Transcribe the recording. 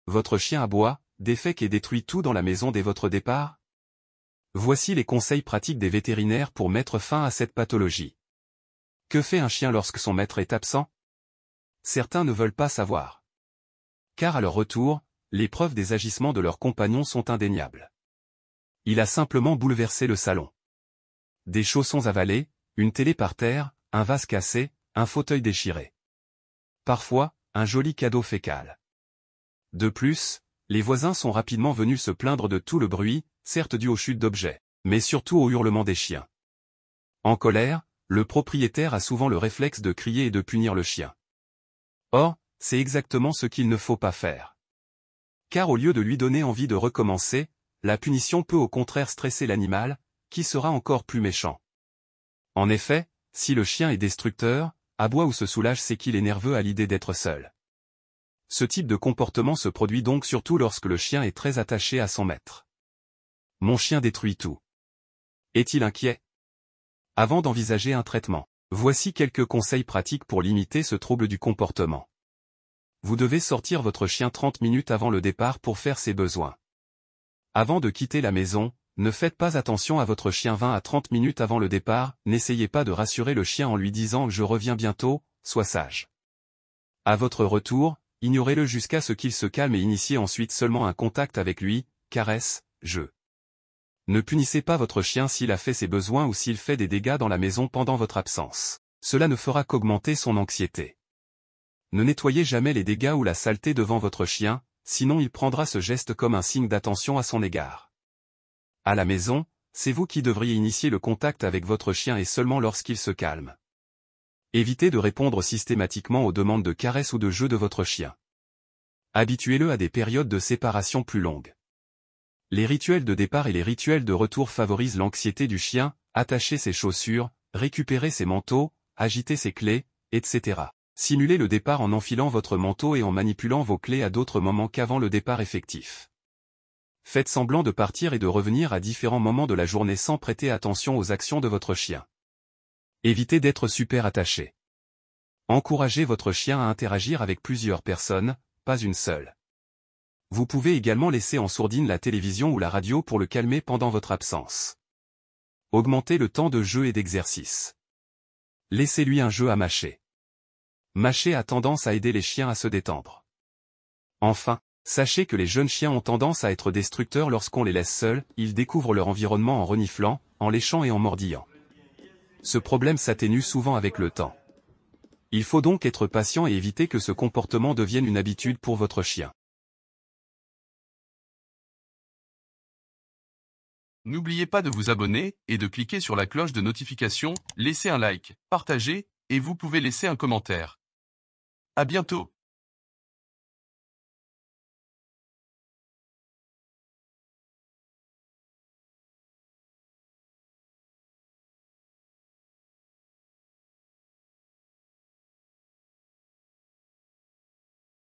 votre chien aboie, défèque et détruit tout dans la maison dès votre départ? Voici les conseils pratiques des vétérinaires pour mettre fin à cette pathologie. Que fait un chien lorsque son maître est absent? Certains ne veulent pas savoir. Car à leur retour, les preuves des agissements de leurs compagnons sont indéniables. Il a simplement bouleversé le salon. Des chaussons avalés, une télé par terre, un vase cassé, un fauteuil déchiré. Parfois, un joli cadeau fécal. De plus, les voisins sont rapidement venus se plaindre de tout le bruit, certes dû aux chutes d'objets, mais surtout aux hurlements des chiens. En colère, le propriétaire a souvent le réflexe de crier et de punir le chien. Or, c'est exactement ce qu'il ne faut pas faire. Car au lieu de lui donner envie de recommencer, la punition peut au contraire stresser l'animal, qui sera encore plus méchant. En effet, si le chien est destructeur, aboie ou se soulage, c'est qu'il est nerveux à l'idée d'être seul. Ce type de comportement se produit donc surtout lorsque le chien est très attaché à son maître. Mon chien détruit tout. Est-il inquiet? Avant d'envisager un traitement, voici quelques conseils pratiques pour limiter ce trouble du comportement. Vous devez sortir votre chien 30 minutes avant le départ pour faire ses besoins. Avant de quitter la maison, ne faites pas attention à votre chien 20 à 30 minutes avant le départ, n'essayez pas de rassurer le chien en lui disant « je reviens bientôt », sois sage. À votre retour, ignorez-le jusqu'à ce qu'il se calme et initiez ensuite seulement un contact avec lui, caresse, jeu. Ne punissez pas votre chien s'il a fait ses besoins ou s'il fait des dégâts dans la maison pendant votre absence. Cela ne fera qu'augmenter son anxiété. Ne nettoyez jamais les dégâts ou la saleté devant votre chien, sinon il prendra ce geste comme un signe d'attention à son égard. À la maison, c'est vous qui devriez initier le contact avec votre chien et seulement lorsqu'il se calme. Évitez de répondre systématiquement aux demandes de caresses ou de jeu de votre chien. Habituez-le à des périodes de séparation plus longues. Les rituels de départ et les rituels de retour favorisent l'anxiété du chien, attachez ses chaussures, récupérez ses manteaux, agitez ses clés, etc. Simulez le départ en enfilant votre manteau et en manipulant vos clés à d'autres moments qu'avant le départ effectif. Faites semblant de partir et de revenir à différents moments de la journée sans prêter attention aux actions de votre chien. Évitez d'être super attaché. Encouragez votre chien à interagir avec plusieurs personnes, pas une seule. Vous pouvez également laisser en sourdine la télévision ou la radio pour le calmer pendant votre absence. Augmentez le temps de jeu et d'exercice. Laissez-lui un jeu à mâcher. Mâcher a tendance à aider les chiens à se détendre. Enfin, sachez que les jeunes chiens ont tendance à être destructeurs lorsqu'on les laisse seuls, ils découvrent leur environnement en reniflant, en léchant et en mordillant. Ce problème s'atténue souvent avec le temps. Il faut donc être patient et éviter que ce comportement devienne une habitude pour votre chien. N'oubliez pas de vous abonner et de cliquer sur la cloche de notification, laissez un like, partagez, et vous pouvez laisser un commentaire. À bientôt!